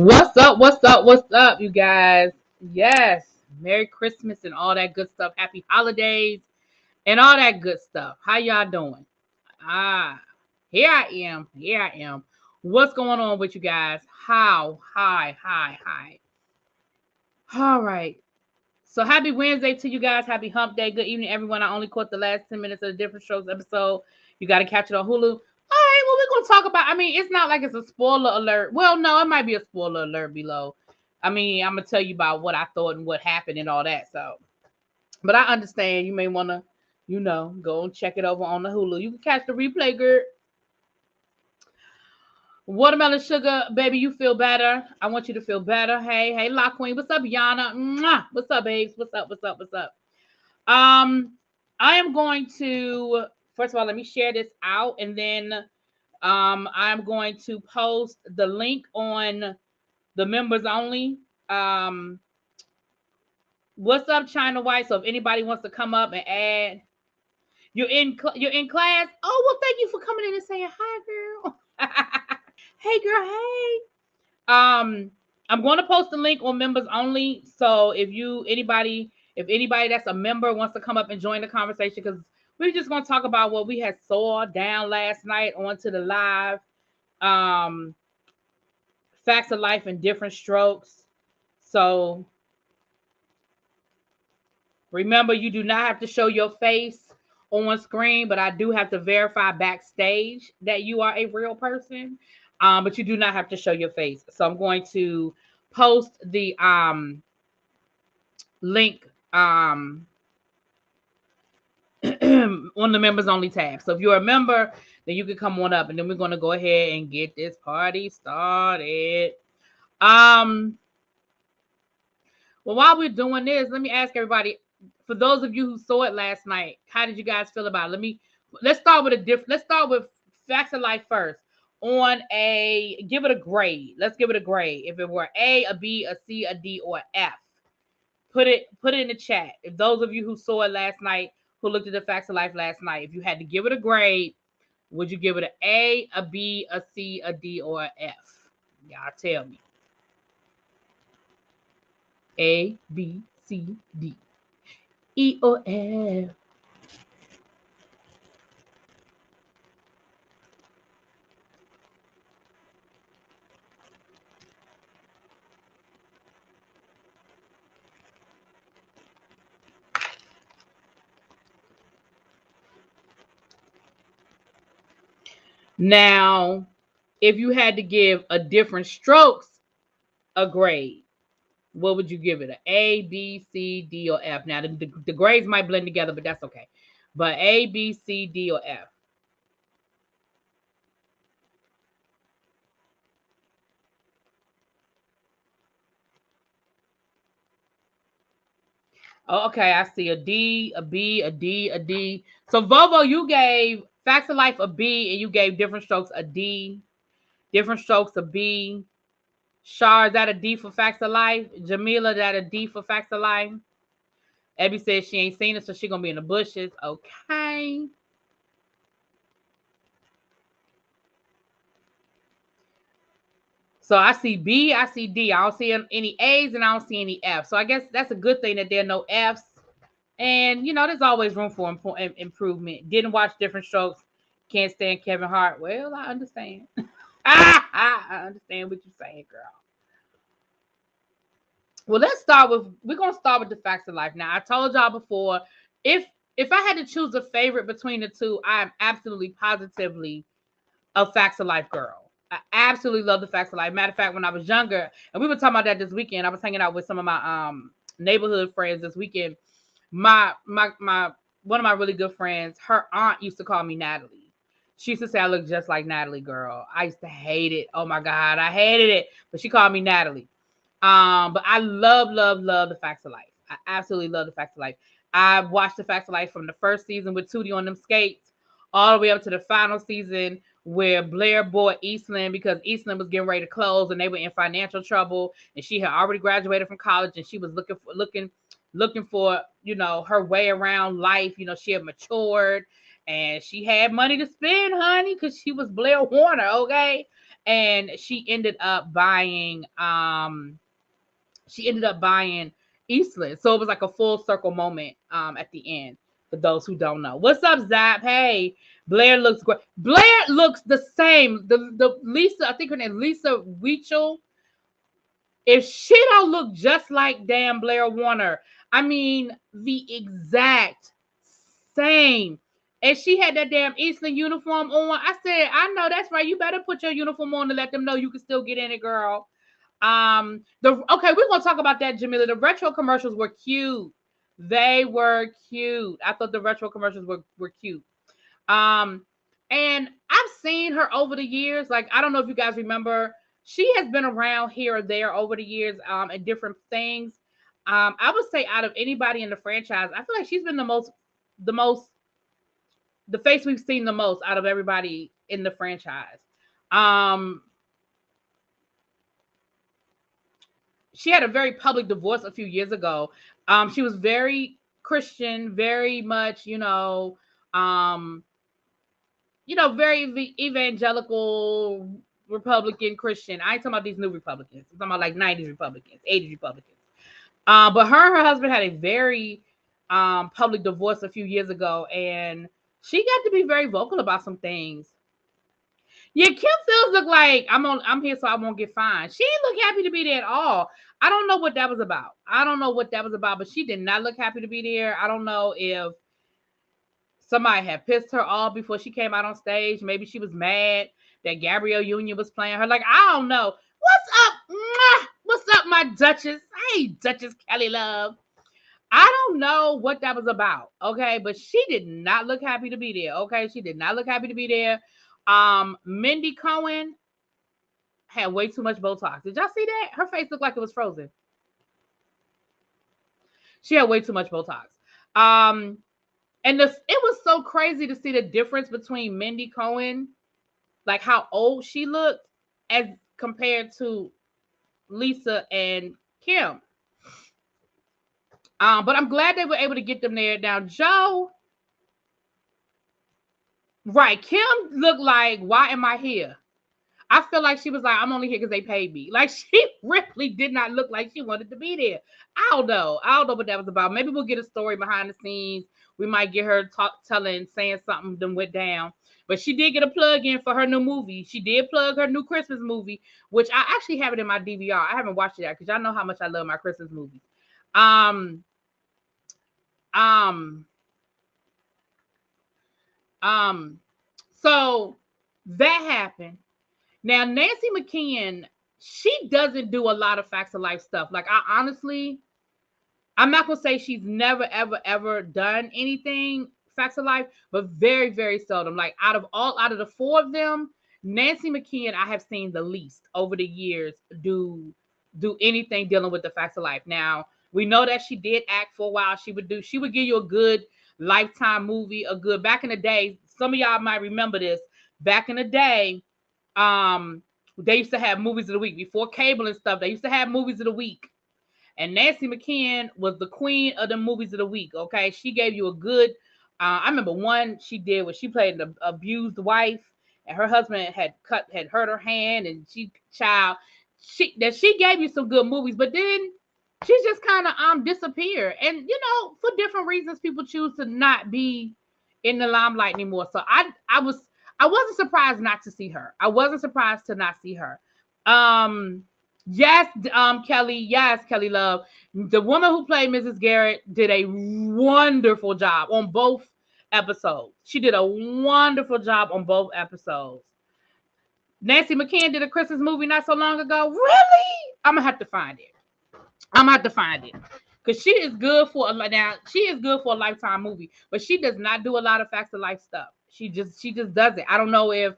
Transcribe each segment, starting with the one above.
What's up? What's up? What's up, you guys? Yes, Merry Christmas and all that good stuff. Happy holidays and all that good stuff. How y'all doing? Ah, here I am. Here I am. What's going on with you guys? How? Hi, hi, hi. All right. So happy Wednesday to you guys. Happy hump day. Good evening, everyone. I only caught the last 10 minutes of the Different Strokes episode. You got to catch it on Hulu. All right, well, we're going to talk about, it's not like it's a spoiler alert. Well, no, it might be a spoiler alert below. I'm going to tell you about what I thought and what happened and all that. So, but I understand you may want to, go and check it over on the Hulu. You can catch the replay, girl. Watermelon Sugar, baby, you feel better. I want you to feel better. Hey, La Queen. What's up, Yana? Mwah. What's up, babes? What's up? I am going to, first of all, let me share this out, and then I'm going to post the link on the members only. What's up, China White? So if anybody wants to come up and add, you're in class. Oh, well, thank you for coming in and saying hi, girl. Hey, girl. Hey. I'm going to post the link on members only. So if anybody that's a member wants to come up and join the conversation, because we're just going to talk about what we had saw down last night onto the live facts of life in different strokes. So remember, you do not have to show your face on screen, but I do have to verify backstage that you are a real person. But you do not have to show your face. So I'm going to post the link on the members only tab. So if you're a member, then you can come on up, and then we're going to go ahead and get this party started. Well, while we're doing this, let me ask everybody, for those of you who saw it last night, how did you guys feel about it? Let's start with facts of life first. Give it a grade. Let's give it a grade. If it were A, a B, a C, a D, or F, put it in the chat. If those of you who saw it last night, who looked at the facts of life last night, if you had to give it a grade, would you give it an A, a B, a C, a D, or an F? Y'all tell me. A, B, C, D, E, or F. Now, if you had to give a different strokes a grade, what would you give it? A, B, C, D, or F? Now, the grades might blend together, but that's okay. But A, B, C, D, or F? Oh, okay, I see a D, a B, a D, a D. So, Vovo, you gave Facts of Life a B, and you gave Different Strokes a D. Different Strokes a B. Shar, is that a D for Facts of Life? Jamila, that a D for Facts of Life? Abby says she ain't seen it, so she gonna be in the bushes. Okay. So I see B, I see D. I don't see any A's and I don't see any F's. So I guess that's a good thing that there are no F's. And, there's always room for improvement. Didn't watch Different Strokes. Can't stand Kevin Hart. Well, I understand. I understand what you're saying, girl. Well, we're going to start with the facts of life. Now, I told y'all before, if I had to choose a favorite between the two, I am absolutely positively a facts of life girl. I absolutely love the facts of life. Matter of fact, when I was younger, and we were talking about that this weekend, I was hanging out with some of my neighborhood friends this weekend. My one of my really good friends, her aunt used to call me Natalie. She used to say I look just like Natalie, girl. I used to hate it. Oh my God, I hated it. But she called me Natalie. But I love the facts of life. I absolutely love the facts of life. I watched the facts of life from the first season with Tootie on them skates all the way up to the final season where Blair bought Eastland because Eastland was getting ready to close and they were in financial trouble, and she had already graduated from college and she was looking for her way around life. She had matured and she had money to spend, honey, because she was Blair Warner, okay? and she ended up buying Eastland. So it was like a full circle moment at the end for those who don't know. What's up, Zap? Hey, Blair looks great. Blair looks the same. The Lisa, I think her name is Lisa Weechel. If she don't look just like damn Blair Warner, I mean the exact same. And she had that damn Eastland uniform on. I said, I know that's right. You better put your uniform on to let them know you can still get in it, girl. Okay, we're gonna talk about that, Jamila. The retro commercials were cute. They were cute. I thought the retro commercials were cute. Um, and I've seen her over the years. Like, I don't know if you guys remember, she has been around here or there over the years, in different things. I would say out of anybody in the franchise, I feel like she's been the face we've seen the most out of everybody in the franchise. She had a very public divorce a few years ago. She was very Christian, very much, very evangelical Republican Christian. I ain't talking about these new Republicans. I'm talking about like 90s Republicans, 80s Republicans. But her and her husband had a very public divorce a few years ago, and she got to be very vocal about some things. Yeah, Kim Fields look like I'm here so I won't get fined. She didn't look happy to be there at all. I don't know what that was about. But she did not look happy to be there. I don't know if somebody had pissed her off before she came out on stage. Maybe she was mad that Gabrielle Union was playing her. Like, I don't know. What's up? What's up, my Duchess? Hey, Duchess Kelly Love. I don't know what that was about. Okay, but she did not look happy to be there. Okay, she did not look happy to be there. Mindy Cohen had way too much Botox. Did y'all see that? Her face looked like it was frozen. She had way too much Botox. And it was so crazy to see the difference between Mindy Cohen, like how old she looked, as compared to Lisa and Kim. But I'm glad they were able to get them there. Now, Joe, right? Kim looked like, why am I here? I feel like she was like, I'm only here because they paid me. Like, she really did not look like she wanted to be there. I don't know what that was about. Maybe we'll get a story behind the scenes. We might get her saying something that went down. But she did get a plug in for her new movie. She did plug her new Christmas movie, which I actually have it in my DVR. I haven't watched it yet because y'all know how much I love my Christmas movies. So that happened. Now, Nancy McKeon, she doesn't do a lot of Facts of Life stuff. Like, I'm not going to say she's never, ever, ever done anything Facts of Life, but very, very seldom. Like, out of the four of them, Nancy McKeon, I have seen the least over the years do anything dealing with the Facts of Life. Now, we know that she did act for a while. She would give you a good Lifetime movie, back in the day. Some of y'all might remember this. Back in the day, they used to have movies of the week before cable and stuff. They used to have movies of the week, and Nancy McKeon was the queen of the movies of the week. Okay, she gave you a good. I remember one she did where she played an abused wife, and her husband had hurt her hand, and she gave you some good movies, but then she just kind of disappeared. And for different reasons, people choose to not be in the limelight anymore. So I wasn't surprised not to see her. I wasn't surprised to not see her. Yes, Kelly. Yes, Kelly Love. The woman who played Mrs. Garrett did a wonderful job on both episodes. She did a wonderful job on both episodes. Nancy McKeon did a Christmas movie not so long ago. Really? I'm gonna have to find it. Because she is good for a Lifetime movie, but she does not do a lot of Facts of Life stuff. She just does it. I don't know if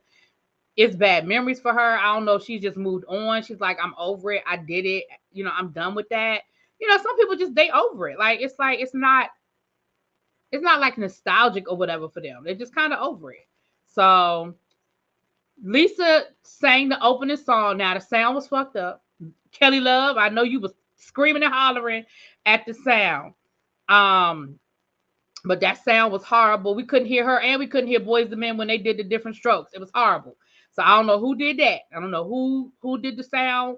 it's bad memories for her. I don't know if she's just moved on. She's like, I'm over it. I did it. I'm done with that. Some people they over it. It's not like nostalgic or whatever for them. They're just kind of over it. So Lisa sang the opening song. Now the sound was fucked up. Kelly Love, I know you was screaming and hollering at the sound. But that sound was horrible. We couldn't hear her, and we couldn't hear Boyz II Men when they did the different strokes. It was horrible. So I don't know who did that. I don't know who did the sound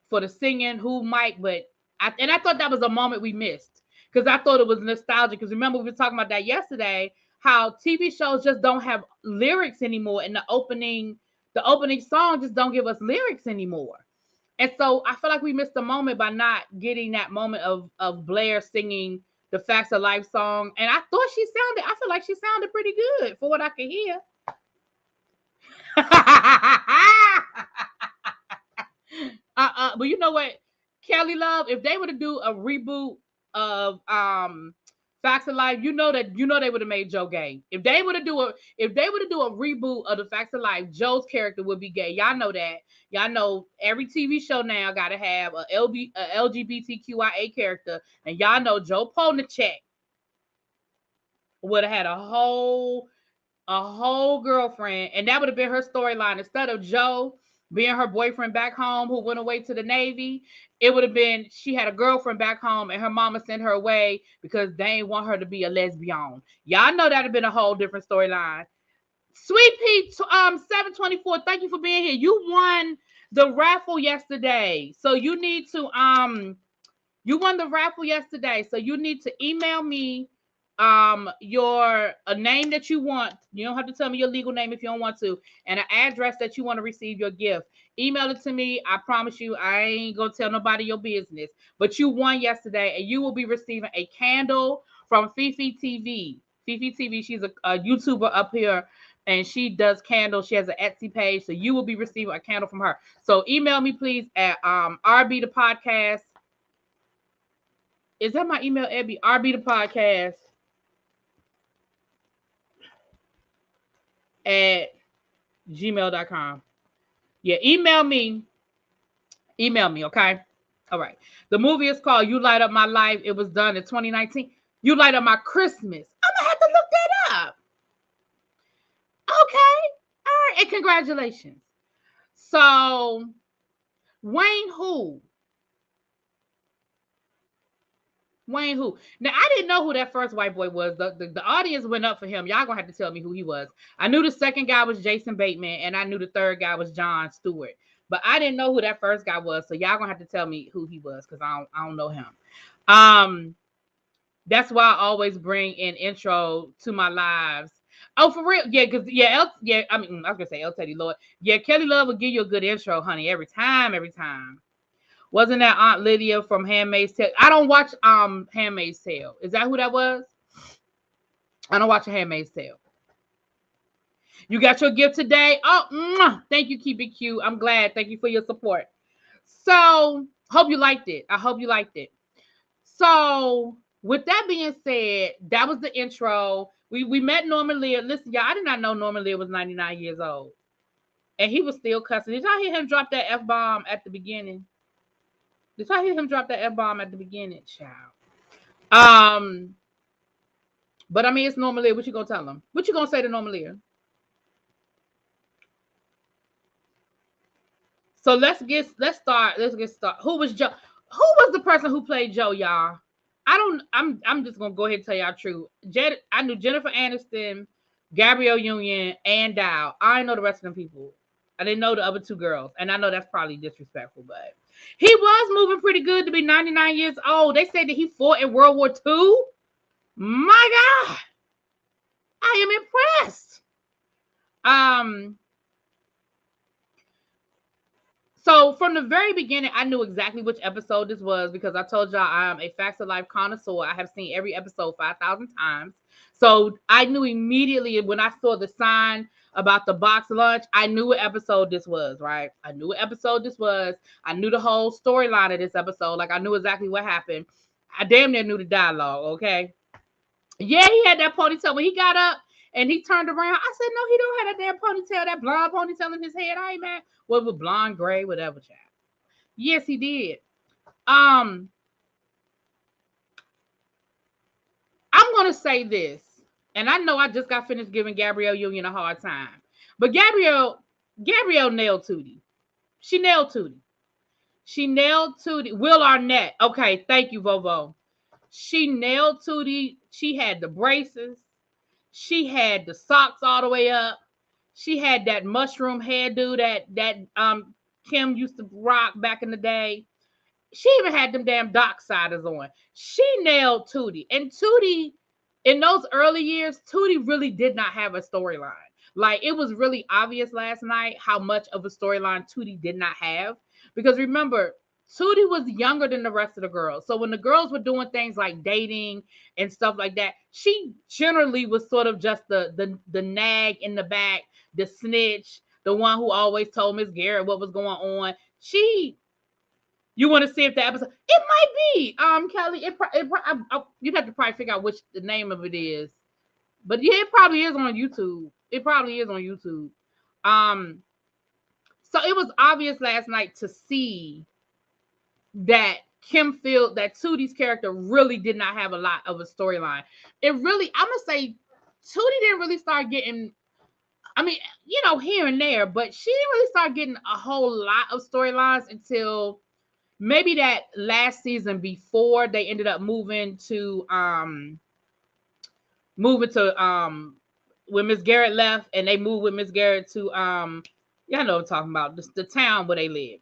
for the singing, who might, but I thought that was a moment we missed because I thought it was nostalgic. Because remember we were talking about that yesterday, how TV shows just don't have lyrics anymore, and the opening song just don't give us lyrics anymore. And so I feel like we missed the moment by not getting that moment of Blair singing the Facts of Life song. And I feel like she sounded pretty good for what I could hear. But you know what, Kelly Love, if they were to do a reboot of Facts of Life, you know they would have made Joe gay. If they were to do a reboot of the Facts of Life, Joe's character would be gay. Y'all know that. Y'all know every TV show now got to have a LGBTQIA character, and y'all know Joe Polnicek would have had a whole girlfriend, and that would have been her storyline. Instead of Joe being her boyfriend back home who went away to the Navy, it would have been she had a girlfriend back home and her mama sent her away because they didn't want her to be a lesbian. Y'all know that'd have been a whole different storyline. Sweet Pete 724, thank you for being here. You won the raffle yesterday. So you need to you won the raffle yesterday. So you need to email me your a name that you want. You don't have to tell me your legal name if you don't want to, and an address that you want to receive your gift. Email it to me. I promise you I ain't gonna tell nobody your business, but you won yesterday, and you will be receiving a candle from Fifi TV. Fifi TV, she's a YouTuber up here, and she does candles. She has an Etsy page, so you will be receiving a candle from her. So email me please at ReallyBThePodcast. Is that my email, Abby? ReallyBThePodcast at gmail.com. Yeah, email me, okay? All right. The movie is called You Light Up My Life. It was done in 2019. You Light Up My Christmas. I'm gonna have to look that up. Okay. All right. And congratulations. So Wayne who? Now, I didn't know who that first white boy was. The audience went up for him. Y'all gonna have to tell me who he was. I knew the second guy was Jason Bateman, and I knew the third guy was Jon Stewart. But I didn't know who that first guy was. So y'all gonna have to tell me who he was because I don't know him. That's why I always bring in intro to my lives. Oh, for real? Yeah, because I was gonna say El Teddy Lord. Yeah, Kelly Love will give you a good intro, honey, every time. Wasn't that Aunt Lydia from Handmaid's Tale? I don't watch Handmaid's Tale. Is that who that was? I don't watch a Handmaid's Tale. You got your gift today? Oh, thank you, Keep It Cute. I'm glad. Thank you for your support. So, hope you liked it. I hope you liked it. So, with that being said, that was the intro. We met Norman Lear. Listen, y'all, I did not know Norman Lear was 99 years old. And he was still cussing. Did y'all hear him drop that F-bomb at the beginning? Did I hear him drop that F-bomb at the beginning, child? But I mean, it's Norman Lear. What you gonna tell him? What you gonna say to Norman Lear? So let's get started. Who was Joe? Who was the person who played Joe, y'all? I'm just gonna go ahead and tell y'all true. I knew Jennifer Aniston, Gabrielle Union, and Dow. I didn't know the rest of them people. I didn't know the other two girls, and I know that's probably disrespectful, but he was moving pretty good to be 99 years old. They said that he fought in World War II. My God, I am impressed. So from the very beginning, I knew exactly which episode this was because I told y'all I'm a Facts of Life connoisseur. I have seen every episode 5,000 times. So I knew immediately when I saw the sign about the box lunch, I knew what episode this was, right? I knew what episode this was. I knew the whole storyline of this episode. Like I knew exactly what happened. I damn near knew the dialogue, okay? Yeah, he had that ponytail. When he got up and he turned around, I said, no, he don't have that damn ponytail, that blonde ponytail in his head. I ain't mad. What was blonde, gray, whatever, child. Yes, he did. I'm gonna say this, and I know I just got finished giving Gabrielle Union a hard time, but Gabrielle nailed Tootie. She nailed Tootie. Will Arnett. Okay, thank you, Vovo. She nailed Tootie. She had the braces. She had the socks all the way up. She had that mushroom hairdo that Kim used to rock back in the day. She even had them damn Docksiders on. She nailed Tootie. And Tootie, in those early years, Tootie really did not have a storyline. Like, it was really obvious last night how much of a storyline Tootie did not have. Because remember, Tootie was younger than the rest of the girls. So when the girls were doing things like dating and stuff like that, she generally was sort of just the nag in the back, the snitch, the one who always told Miss Garrett what was going on. You want to see if the episode? It might be Kelly. You'd have to probably figure out which the name of it is, but yeah, it probably is on YouTube. It probably is on YouTube. So it was obvious last night to see that that Tootie's character really did not have a lot of a storyline. I'm gonna say Tootie didn't really start getting. I mean, here and there, but she didn't really start getting a whole lot of storylines until maybe that last season before they ended up moving to when Miss Garrett left and they moved with Miss Garrett to y'all know what I'm talking about, the town where they lived.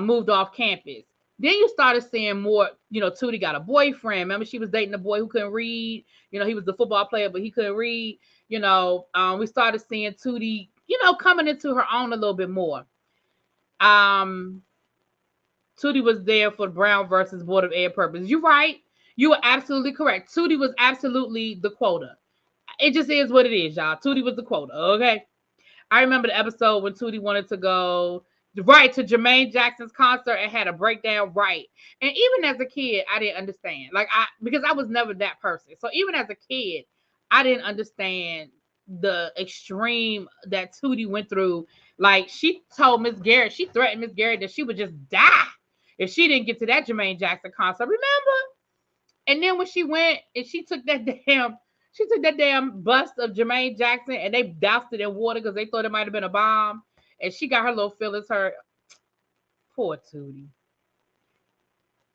Moved off campus. Then you started seeing more, Tootie got a boyfriend. Remember, she was dating a boy who couldn't read. He was the football player, but he couldn't read. We started seeing Tootie, coming into her own a little bit more. Tootie was there for Brown versus Board of Ed purpose. You're right. You were absolutely correct. Tootie was absolutely the quota. It just is what it is, y'all. Tootie was the quota, okay? I remember the episode when Tootie wanted to go to Jermaine Jackson's concert and had a breakdown, right? And even as a kid, I didn't understand. Because I was never that person. So even as a kid, I didn't understand the extreme that Tootie went through. Like, she told Miss Garrett, she threatened Miss Garrett that she would just die if she didn't get to that Jermaine Jackson concert. Remember? And then when she went and she took that damn bust of Jermaine Jackson and they doused it in water because they thought it might have been a bomb. And she got her little feelings hurt. Poor Tootie.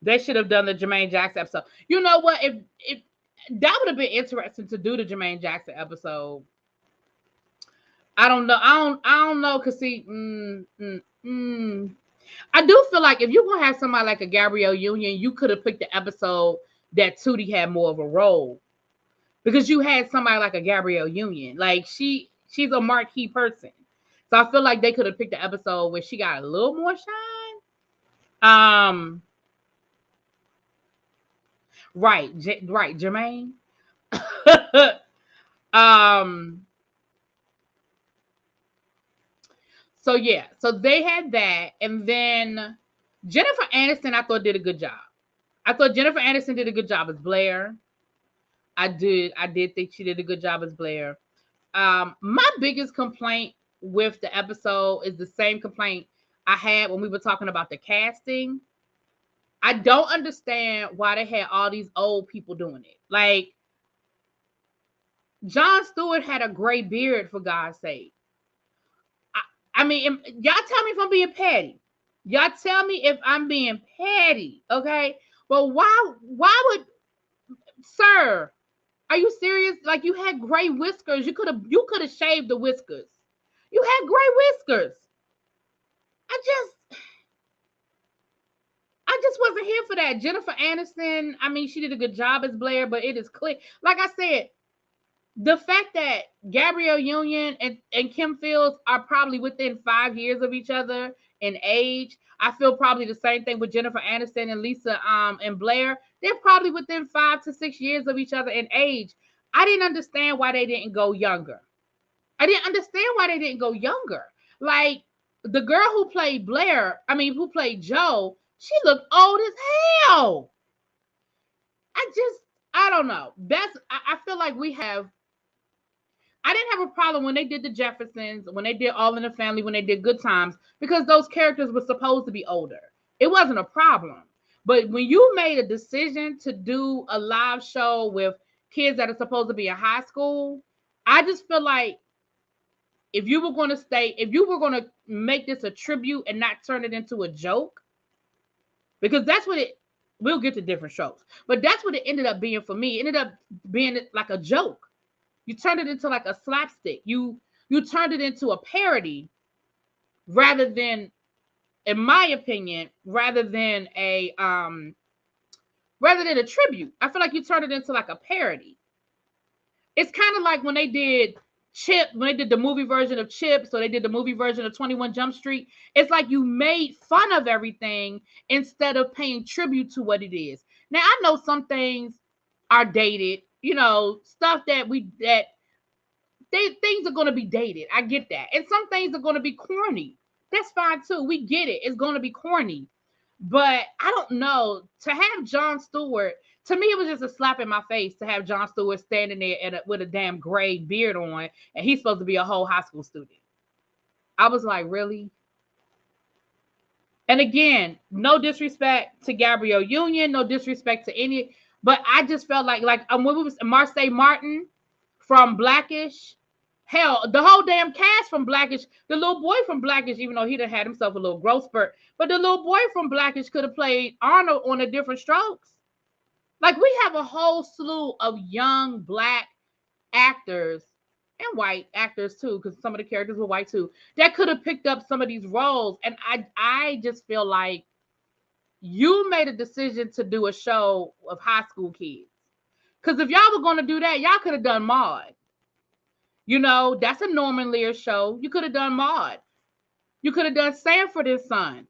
They should have done the Jermaine Jackson episode. You know what? If that would have been interesting to do the Jermaine Jackson episode. I don't know. I don't know. Cause see, I do feel like if you're gonna have somebody like a Gabrielle Union, you could have picked the episode that Tootie had more of a role. Because you had somebody like a Gabrielle Union. Like, she's a marquee person. So I feel like they could have picked the episode where she got a little more shine. Right, Jermaine. So yeah, so they had that, and then Jennifer Aniston, I thought did a good job. I thought Jennifer Aniston did a good job as Blair. I did think she did a good job as Blair. My biggest complaint with the episode is the same complaint I had when we were talking about the casting. I don't understand why they had all these old people doing it. Like, Jon Stewart had a gray beard, for God's sake. I mean, y'all tell me if I'm being petty. Y'all tell me if I'm being petty, okay? But why would, sir, are you serious? Like, you had gray whiskers. You could have shaved the whiskers. You had gray whiskers. I just wasn't here for that. Jennifer Aniston, I mean, she did a good job as Blair, but it is clear. Like I said, the fact that Gabrielle Union and Kim Fields are probably within 5 years of each other in age. I feel probably the same thing with Jennifer Aniston and Lisa and Blair. They're probably within 5 to 6 years of each other in age. I didn't understand why they didn't go younger. Like, the girl who played who played Joe, she looked old as hell. I don't know. I feel like I didn't have a problem when they did the Jeffersons, when they did All in the Family, when they did Good Times, because those characters were supposed to be older. It wasn't a problem. But when you made a decision to do a live show with kids that are supposed to be in high school, I just feel like if you were going to make this a tribute and not turn it into a joke, because that's what we'll get to different shows, but that's what it ended up being for me. It ended up being like a joke. You turned it into like a slapstick. You You turned it into a parody rather than, in my opinion, rather than a tribute. I feel like you turned it into like a parody. It's kind of like when they did when they did the movie version of Chip, so they did the movie version of 21 Jump Street. It's like you made fun of everything instead of paying tribute to what it is. Now, I know some things are dated, stuff that things are going to be dated. I get that. And some things are going to be corny. That's fine too. We get it. It's going to be corny. But I don't know. To have Jon Stewart, to me, it was just a slap in my face to have Jon Stewart standing there with a damn gray beard on, and he's supposed to be a whole high school student. I was like, really? And again, no disrespect to Gabrielle Union, no disrespect to any, but I just felt like when we was Marseille Martin from Blackish, hell, the whole damn cast from Blackish, the little boy from Blackish, even though he done had himself a little growth spurt, but the little boy from Blackish could have played Arnold on A Different Strokes. Like, we have a whole slew of young Black actors and white actors too, because some of the characters were white too, that could have picked up some of these roles. And I just feel like you made a decision to do a show of high school kids. Because if y'all were going to do that, y'all could have done Maude. That's a Norman Lear show. You could have done Maude. You could have done Sanford and Son.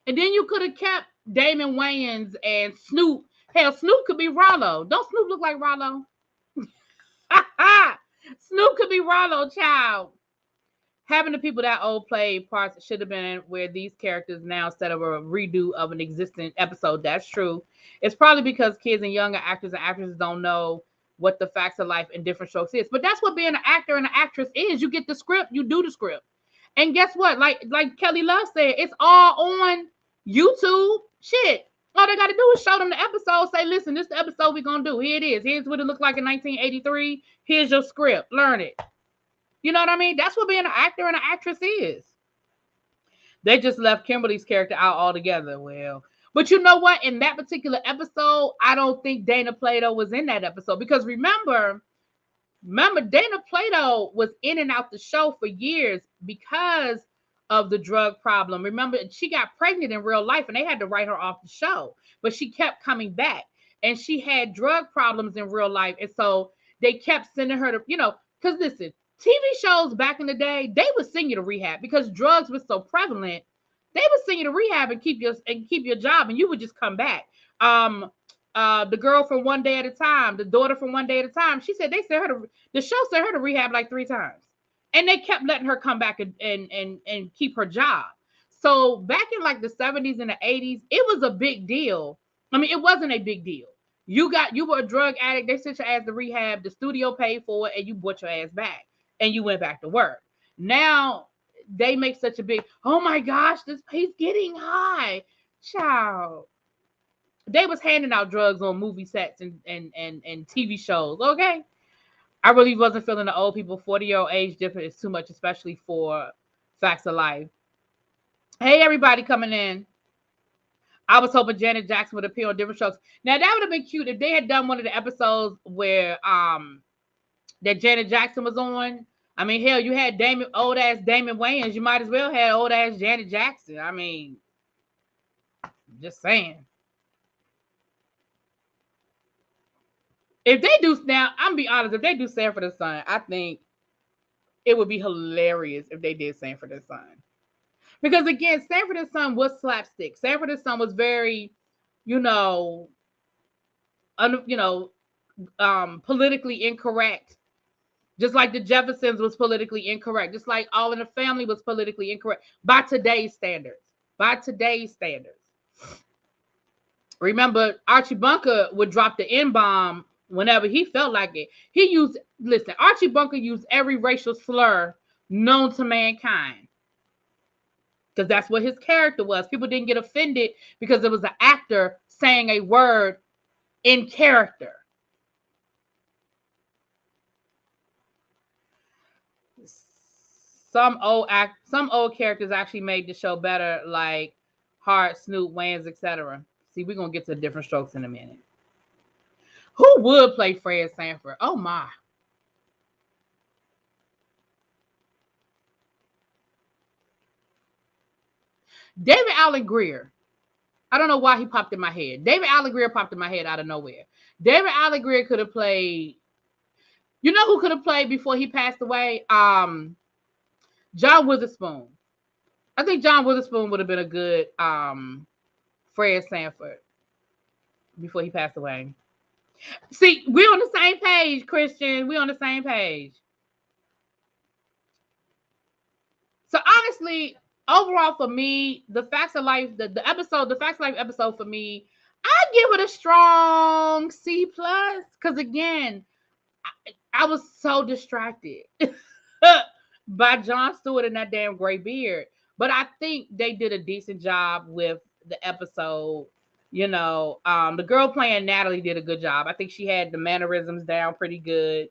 And then you could have kept Damon Wayans and Snoop. Hell, Snoop could be Rollo. Don't Snoop look like Rollo? Snoop could be Rollo, child. Having the people that old play parts should have been where these characters now instead of a redo of an existing episode. That's true. It's probably because kids and younger actors and actresses don't know what the facts of life in different strokes is. But that's what being an actor and an actress is. You get the script, you do the script. And guess what? Like Kelly Love said, it's all on YouTube. Shit. All they got to do is show them the episode, say, listen, this is the episode we're going to do. Here it is. Here's what it looked like in 1983. Here's your script. Learn it. You know what I mean? That's what being an actor and an actress is. They just left Kimberly's character out altogether. Well, but you know what? In that particular episode, I don't think Dana Plato was in that episode. Because remember, Dana Plato was in and out the show for years because of the drug problem. Remember, she got pregnant in real life and they had to write her off the show, but she kept coming back and she had drug problems in real life. And so they kept sending her to, because listen, TV shows back in the day, they would send you to rehab because drugs were so prevalent. They would send you to rehab and keep your job, and you would just come back. The girl from One Day at a Time, the daughter from One Day at a Time, she said the show sent her to rehab like 3 times. And they kept letting her come back and keep her job. So back in like the 70s and the 80s, it was a big deal. I mean, it wasn't a big deal. You were a drug addict. They sent your ass to rehab. The studio paid for it, and you brought your ass back, and you went back to work. Now they make such a big, oh my gosh, he's getting high, child. They was handing out drugs on movie sets and TV shows. Okay. I really wasn't feeling the old people. 40-year-old age difference is too much, especially for Facts of Life. Hey, everybody coming in. I was hoping Janet Jackson would appear on Different Strokes. Now, that would have been cute if they had done one of the episodes where that Janet Jackson was on. I mean, hell, you had old-ass Damon Wayans. You might as well have old-ass Janet Jackson. I mean, just saying. If they do now, I'm gonna be honest. If they do Sanford and Son, I think it would be hilarious if they did Sanford and Son. Because again, Sanford and Son was slapstick. Sanford and Son was very, politically incorrect. Just like the Jeffersons was politically incorrect. Just like All in the Family was politically incorrect by today's standards. Remember, Archie Bunker would drop the N-bomb whenever he felt like it. Archie Bunker used every racial slur known to mankind. Because that's what his character was. People didn't get offended because it was an actor saying a word in character. Some old characters actually made the show better, like Hart, Snoop, Wayans, etc. See, we're going to get to Different Strokes in a minute. Who would play Fred Sanford? Oh, my. David Allen Greer. I don't know why he popped in my head. David Allen Greer popped in my head out of nowhere. David Allen Greer could have played. You know who could have played before he passed away? John Witherspoon. I think John Witherspoon would have been a good Fred Sanford before he passed away. See, we're on the same page, Christian. We're on the same page. So honestly, overall for me, the Facts of Life, the Facts of Life episode for me, I give it a strong C+. Because again, I was so distracted by Jon Stewart and that damn gray beard. But I think they did a decent job with the episode. You know, the girl playing Natalie did a good job. I think she had the mannerisms down pretty good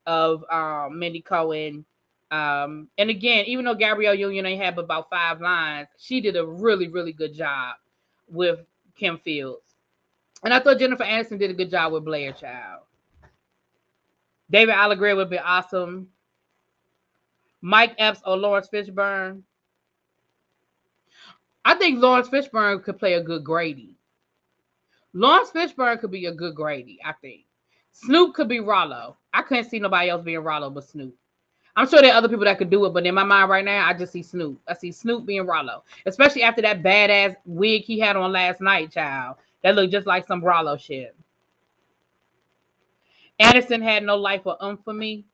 of Mindy Cohen. And again, even though Gabrielle Union ain't had about 5 lines, she did a really, really good job with Kim Fields. And I thought Jennifer Aniston did a good job with Blair Child. David Allen Greer would be awesome. Mike Epps or Lawrence Fishburne. I think Lawrence Fishburne could play a good Grady. Lawrence Fishburne could be a good Grady, I think. Snoop could be Rollo. I couldn't see nobody else being Rollo but Snoop. I'm sure there are other people that could do it, but in my mind right now, I just see Snoop. I see Snoop being Rollo, especially after that badass wig he had on last night, child. That looked just like some Rollo shit. Aniston had no life or for me.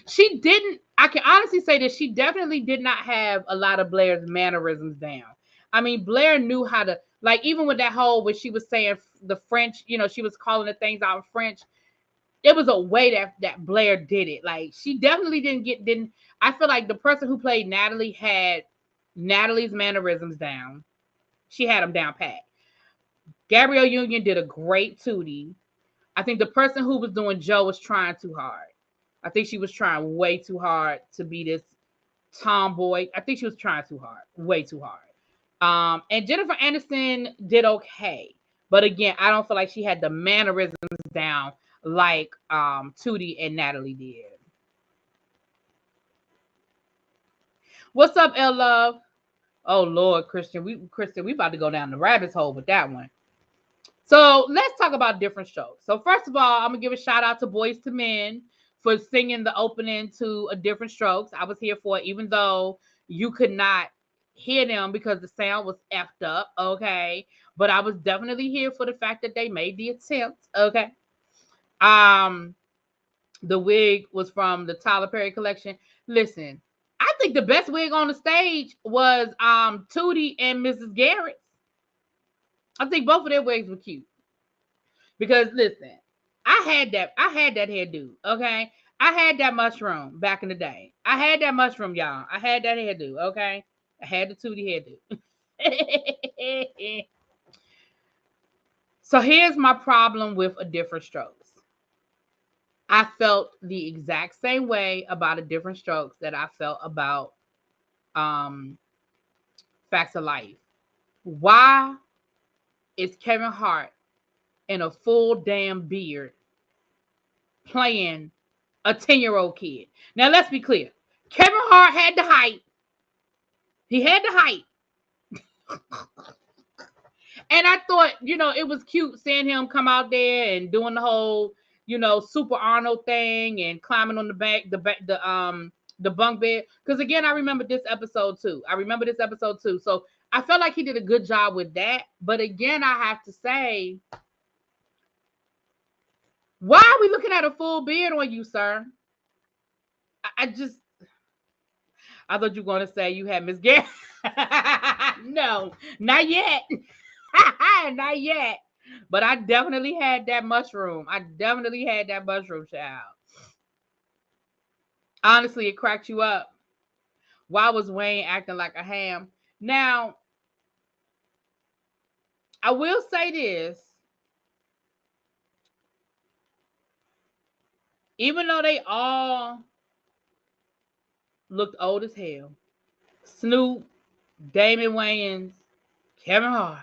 She didn't. I can honestly say that she definitely did not have a lot of Blair's mannerisms down. I mean, Blair knew how to, like, even with that whole where she was saying the French, you know, she was calling the things out in French. It was a way that Blair did it. Like, she definitely didn't. I feel like the person who played Natalie had Natalie's mannerisms down. She had them down pat. Gabrielle Union did a great Tootie. I think the person who was doing Joe was trying too hard. I think she was trying way too hard to be this tomboy. I think she was trying too hard, way too hard. And Jennifer Aniston did okay. But again, I don't feel like she had the mannerisms down like Tootie and Natalie did. What's up, L Love? Oh Lord, Christian, we about to go down the rabbit hole with that one. So let's talk about different shows. So first of all, I'm gonna give a shout out to Boys to Men for singing the opening to A Different Strokes. I was here for it, even though you could not hear them because the sound was effed up. Okay, but I was definitely here for the fact that they made the attempt. Okay. The wig was from the Tyler Perry collection. Listen, I think the best wig on the stage was Tootie and Mrs. Garrett. I think both of their wigs were cute. Because listen, I had that hairdo, okay? I had that mushroom back in the day. I had that mushroom, y'all. I had that hairdo, okay? I had the Tootie hairdo. So here's my problem with A Different Strokes. I felt the exact same way about A Different Strokes that I felt about Facts of Life. Why is Kevin Hart in a full damn beard playing a 10-year-old kid? Now, let's be clear. Kevin Hart had the height. He had the height. And I thought, you know, it was cute seeing him come out there and doing the whole, you know, Super Arnold thing and climbing on the bunk bed. Because again, I remember this episode too. So I felt like he did a good job with that. But again, I have to say, why are we looking at a full beard on you, sir? I thought you were going to say you had Miss Garrett. No, not yet. Not yet. But I definitely had that mushroom. Child. Honestly, it cracked you up. Why was Wayne acting like a ham? Now, I will say this. Even though they all looked old as hell, Snoop, Damon Wayans, Kevin Hart,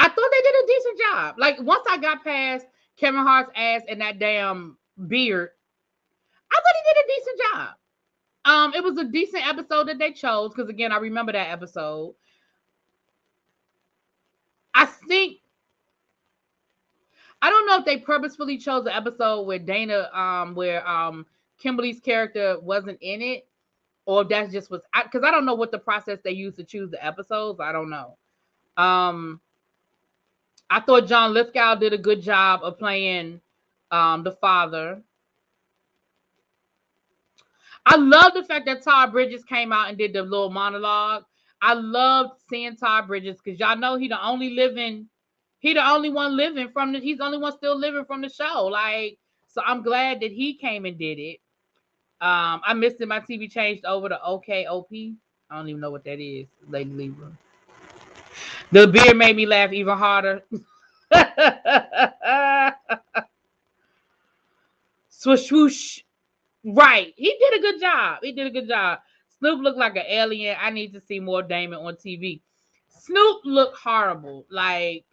I thought they did a decent job. Like, once I got past Kevin Hart's ass and that damn beard, I thought he did a decent job. It was a decent episode that they chose because again, I remember that episode. I don't know if they purposefully chose an episode where Kimberly's character wasn't in it, or if that just was because I don't know what the process they used to choose the episodes. I don't know. I thought John Lithgow did a good job of playing the father. I love the fact that Todd Bridges came out and did the little monologue. I loved seeing Todd Bridges because y'all know he's the only one living from he's the only one still living from the show. Like, so I'm glad that he came and did it. I missed it. My TV changed over to OKOP. I don't even know what that is, Lady Libra. The beer made me laugh even harder. Swoosh, swoosh. Right. He did a good job. Snoop looked like an alien. I need to see more Damon on TV. Snoop looked horrible. Like,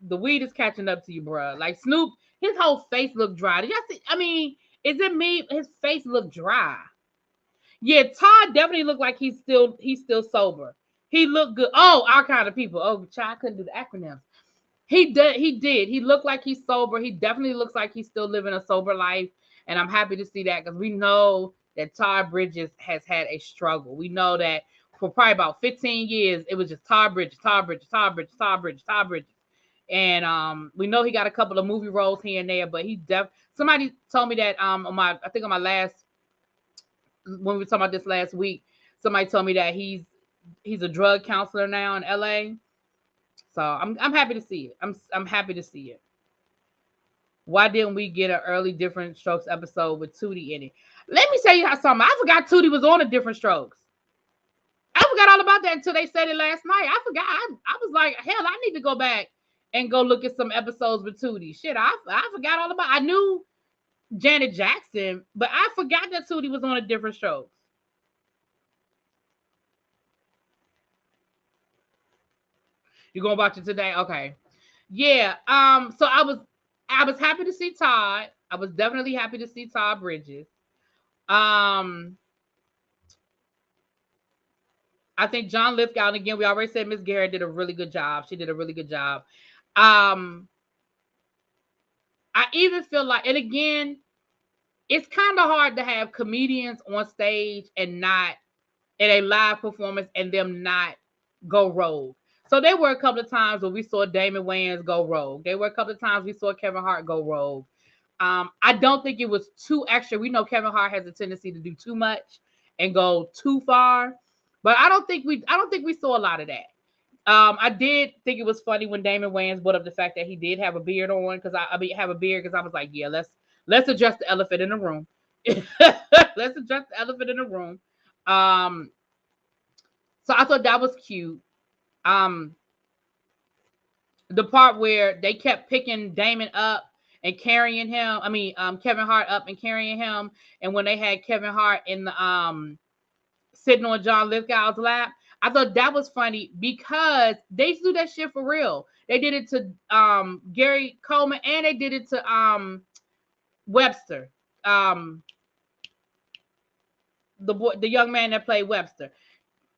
the weed is catching up to you, bro. Like, Snoop, his whole face looked dry. Did y'all see? I mean, is it me? His face looked dry. Yeah, Todd definitely looked like he's still sober. He looked good. Oh, our kind of people. Oh, child, I couldn't do the acronyms. He did. He looked like he's sober. He definitely looks like he's still living a sober life. And I'm happy to see that because we know that Todd Bridges has had a struggle. We know that for probably about 15 years, it was just Todd Bridges. And we know he got a couple of movie roles here and there, but somebody told me that on my last, when we were talking about this last week, somebody told me that he's a drug counselor now in LA. So I'm happy to see it. I'm happy to see it. Why didn't we get an early Different Strokes episode with Tootie in it? Let me tell you how something. I forgot Tootie was on a Different Strokes. I forgot all about that until they said it last night. I forgot. I was like, hell, I need to go back and go look at some episodes with Tootie. Shit, I forgot all about. I knew Janet Jackson, but I forgot that Tootie was on a Different Strokes. You gonna watch it today? Okay. Yeah. So I was happy to see Todd. I was definitely happy to see Todd Bridges. I think John Lithgow, and again, we already said Miss Garrett did a really good job. She did a really good job. I even feel like, and again, it's kind of hard to have comedians on stage and not in a live performance and them not go rogue. So there were a couple of times where we saw Damon Wayans go rogue. There were a couple of times we saw Kevin Hart go rogue. I don't think it was too extra. We know Kevin Hart has a tendency to do too much and go too far, but I don't think we saw a lot of that. I did think it was funny when Damon Wayans brought up the fact that he did have a beard on, because I was like, yeah, let's address the elephant in the room. Let's address the elephant in the room. So I thought that was cute. The part where they kept picking Damon up and carrying him. Kevin Hart up and carrying him. And when they had Kevin Hart in the sitting on John Lithgow's lap, I thought that was funny because they do that shit for real. They did it to Gary Coleman, and they did it to Webster. The young man that played Webster.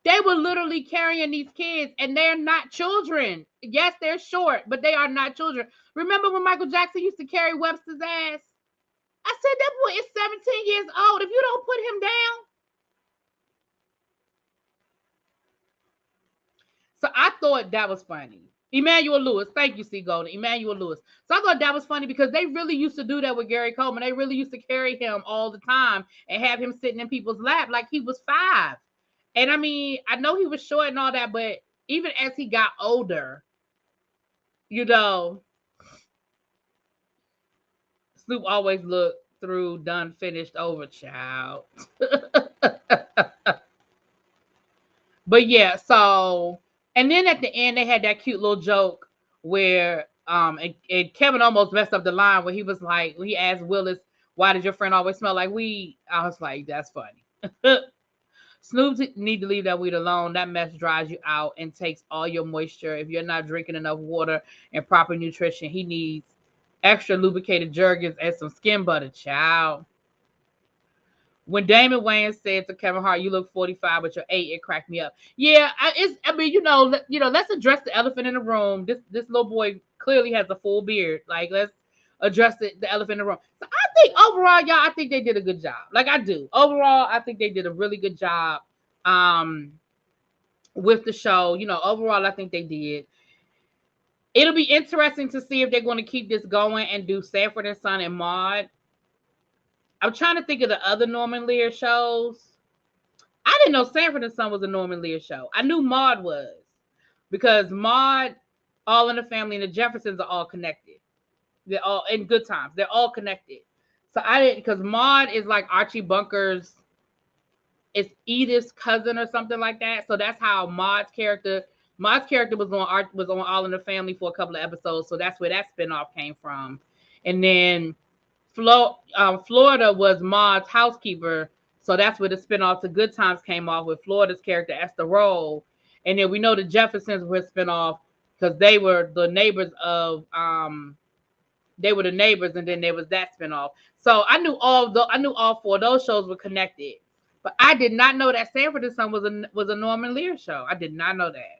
They were literally carrying these kids, and they're not children. Yes, they're short, but they are not children. Remember when Michael Jackson used to carry Webster's ass? I said, that boy is 17 years old. If you don't put him down. So I thought that was funny. Emmanuel Lewis. Thank you, C. Golden. Emmanuel Lewis. So I thought that was funny because they really used to do that with Gary Coleman. They really used to carry him all the time and have him sitting in people's lap like he was 5. And I mean, I know he was short and all that, but even as he got older, Snoop always looked through, done, finished, over, child. But yeah, so, and then at the end, they had that cute little joke where and Kevin almost messed up the line where he was like, when he asked Willis, why does your friend always smell like weed? I was like, that's funny. Snoop need to leave that weed alone. That mess dries you out and takes all your moisture. If you're not drinking enough water and proper nutrition, he needs extra lubricated Jergens and some skin butter, child. When Damon Wayans said to Kevin Hart, "You look 45, but you're 8," it cracked me up. Yeah, I mean, let's address the elephant in the room. This little boy clearly has a full beard. Like, let's address the elephant in the room. So I think overall, y'all, I think they did a good job. Like, I do. Overall, I think they did a really good job with the show. Overall, I think they did. It'll be interesting to see if they're going to keep this going and do Sanford and Son and Maude. I'm trying to think of the other Norman Lear shows. I didn't know Sanford and Son was a Norman Lear show. I knew Maude was, because Maude, All in the Family, and the Jeffersons are all connected. They're all in Good Times. They're all connected. So I didn't, because Maude is like Archie Bunker's, it's Edith's cousin or something like that. So that's how Maude's character was on All in the Family for a couple of episodes. So that's where that spinoff came from. And then Florida was Maude's housekeeper. So that's where the spinoff to Good Times came off, with Florida's character Esther Roll. And then we know the Jeffersons were a spinoff because they were the neighbors of and then there was that spinoff. So I knew all four of those shows were connected. But I did not know that Sanford and Son was a Norman Lear show. I did not know that.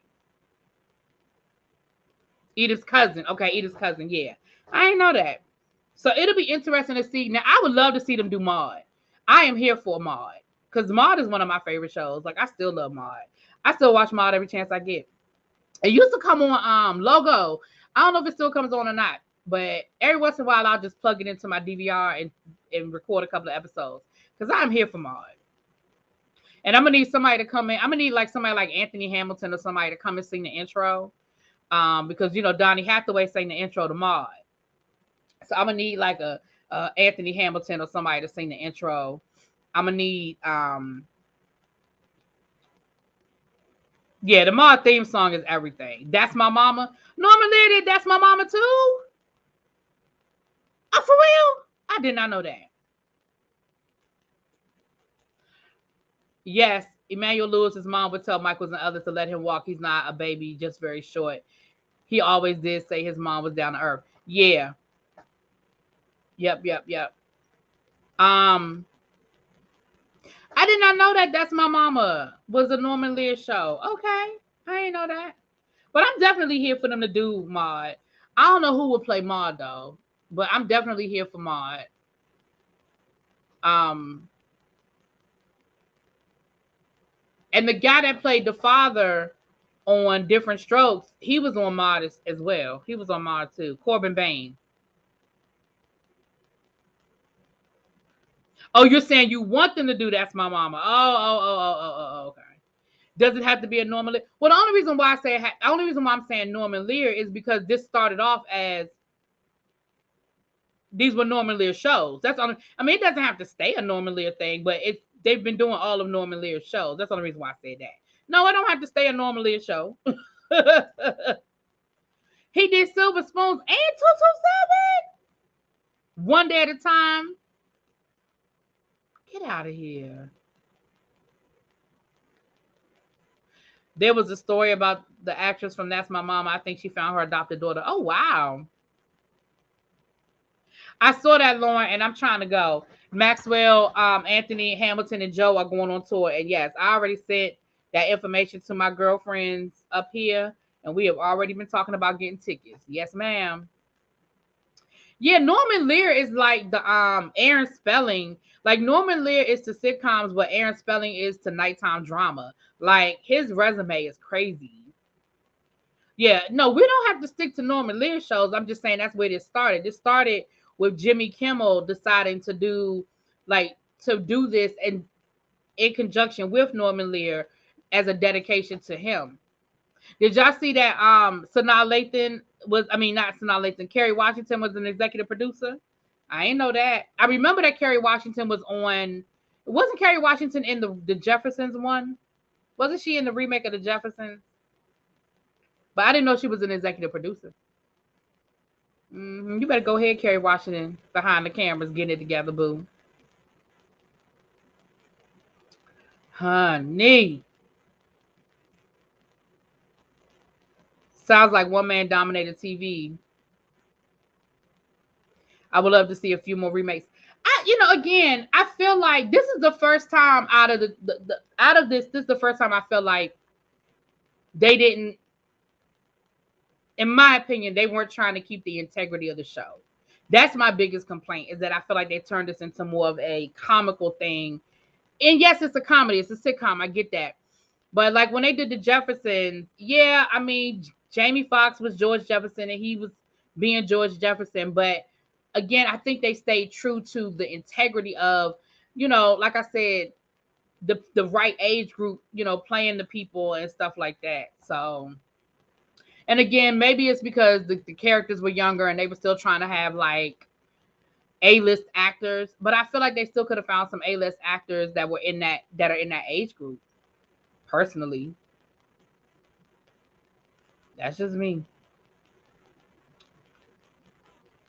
Edith's cousin. Okay, Edith's cousin. Yeah. I didn't know that. So it'll be interesting to see. Now, I would love to see them do Maude. I am here for Maude, because Maude is one of my favorite shows. Like, I still love Maude. I still watch Maude every chance I get. It used to come on Logo. I don't know if it still comes on or not, but every once in a while I'll just plug it into my DVR and record a couple of episodes, because I'm here for Maude. And I'm gonna need somebody to come in. I'm gonna need like somebody like Anthony Hamilton or somebody to come and sing the intro, because Donnie Hathaway sang the intro to Maude. So I'm gonna need like a Anthony Hamilton or somebody to sing the intro. I'm gonna need the Maude theme song is everything. That's My Mama. Norman Lear did That's My Mama too. Oh, for real? I did not know that. Yes, Emmanuel Lewis's mom would tell Michaels and others to let him walk. He's not a baby, just very short. He always did say his mom was down to earth. Yeah. Yep. I did not know that That's My Mama was a Norman Lear show. Okay. I didn't know that. But I'm definitely here for them to do Maude. I don't know who would play Maude though, but I'm definitely here for Maude. And the guy that played the father on Different Strokes, he was on Maude as well. He was on Maude too. Corbin Bain. Oh, you're saying you want them to do That's My Mama. Oh, okay. Does it have to be a Norman Lear? Well, the only reason why I'm saying Norman Lear is because this started off as these were Norman Lear shows. That's only. I mean, it doesn't have to stay a Norman Lear thing, but they've been doing all of Norman Lear's shows. That's the only reason why I said that. No, I don't have to stay a Norman Lear show. He did Silver Spoons and 227. One Day at a Time. Get out of here. There was a story about the actress from That's My Mama. I think she found her adopted daughter. Oh, wow. I saw that, Lauren, and I'm trying to go. Maxwell, Anthony Hamilton, and Joe are going on tour. And yes, I already sent that information to my girlfriends up here, and we have already been talking about getting tickets. Yes, ma'am. Yeah, Norman Lear is like the Aaron Spelling. Like, Norman Lear is to sitcoms what Aaron Spelling is to nighttime drama. Like, his resume is crazy. Yeah, no, we don't have to stick to Norman Lear shows. I'm just saying that's where this started. This started with Jimmy Kimmel deciding to do this and in conjunction with Norman Lear as a dedication to him. Did y'all see that Sanaa Lathan not Sanaa Lathan, Kerry Washington was an executive producer? I ain't know that. I remember that Kerry Washington was on. Wasn't Kerry Washington in the Jeffersons one? Wasn't she in the remake of the Jeffersons? But I didn't know she was an executive producer. You better go ahead, Kerry Washington, behind the cameras, getting it together, boo. Honey. Sounds like one man dominated TV. I would love to see a few more remakes. again, I feel like this is the first time out of the out of this is the first time I feel like they didn't, in my opinion, they weren't trying to keep the integrity of the show. That's my biggest complaint, is that I feel like they turned this into more of a comical thing. And yes, it's a comedy, it's a sitcom, I get that. But like when they did the Jeffersons, yeah, I mean, Jamie Foxx was George Jefferson and he was being George Jefferson. But again, I think they stayed true to the integrity of, like I said, the right age group, playing the people and stuff like that. So, and again, maybe it's because the characters were younger and they were still trying to have like A-list actors, but I feel like they still could have found some A-list actors that are in that age group. Personally, that's just me.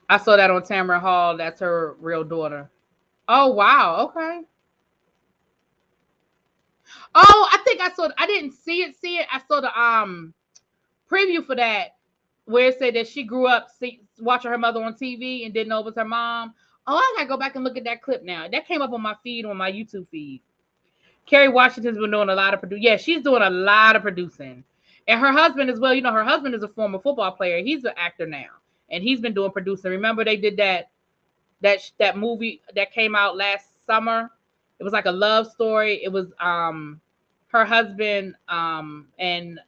I saw that on Tamara Hall. That's her real daughter. Oh wow, okay. Oh, I think I saw. I didn't see it. I saw the preview for that where it said that she grew up watching her mother on TV and didn't know it was her mom. Oh, I gotta go back and look at that clip now. That came up on my feed on my YouTube feed. Kerry Washington's been doing a lot of producing. Yeah, she's doing a lot of producing. And her husband as well. Her husband is a former football player. He's an actor now. And he's been doing producing. Remember they did that movie that came out last summer? It was like a love story. It was her husband and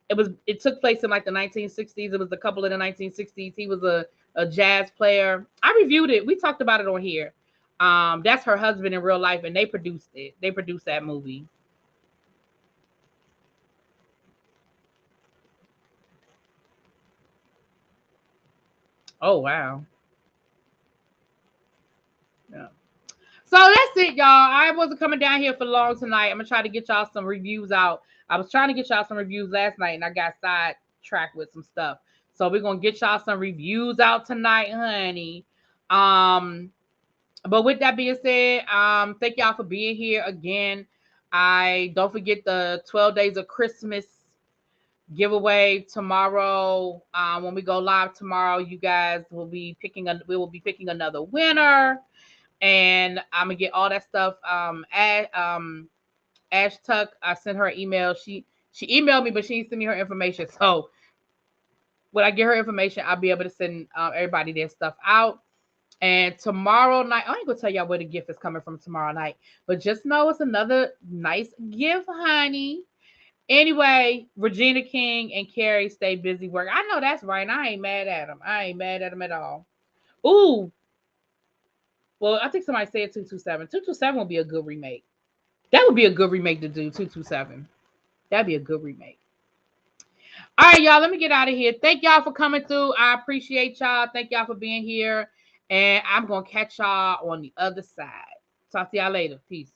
it took place in like the 1960s. It was a couple in the 1960s. He was a jazz player. I reviewed it. We talked about it on here. That's her husband in real life, and they produced it. They produced that movie. Oh wow. Yeah. So that's it, y'all. I wasn't coming down here for long tonight. I'm gonna try to get y'all some reviews out. I was trying to get y'all some reviews last night, and I got sidetracked with some stuff. So we're gonna get y'all some reviews out tonight, honey. But with that being said, thank y'all for being here again. I don't forget the 12 days of Christmas giveaway tomorrow. When we go live tomorrow, you guys will be we will be picking another winner, and I'm gonna get all that stuff. Ash Tuck, I sent her an email. She emailed me, but she didn't send me her information. So when I get her information, I'll be able to send everybody their stuff out. And tomorrow night, I ain't gonna tell y'all where the gift is coming from tomorrow night, but just know it's another nice gift, honey. Anyway, Regina King and Carrie stay busy working. I know that's right. I ain't mad at them. I ain't mad at them at all. Ooh, well, I think somebody said 227. 227 would be a good remake. That would be a good remake to do 227. That'd be a good remake. All right, y'all, let me get out of here. Thank y'all for coming through. I appreciate y'all. Thank y'all for being here. And I'm going to catch y'all on the other side. Talk to y'all later. Peace.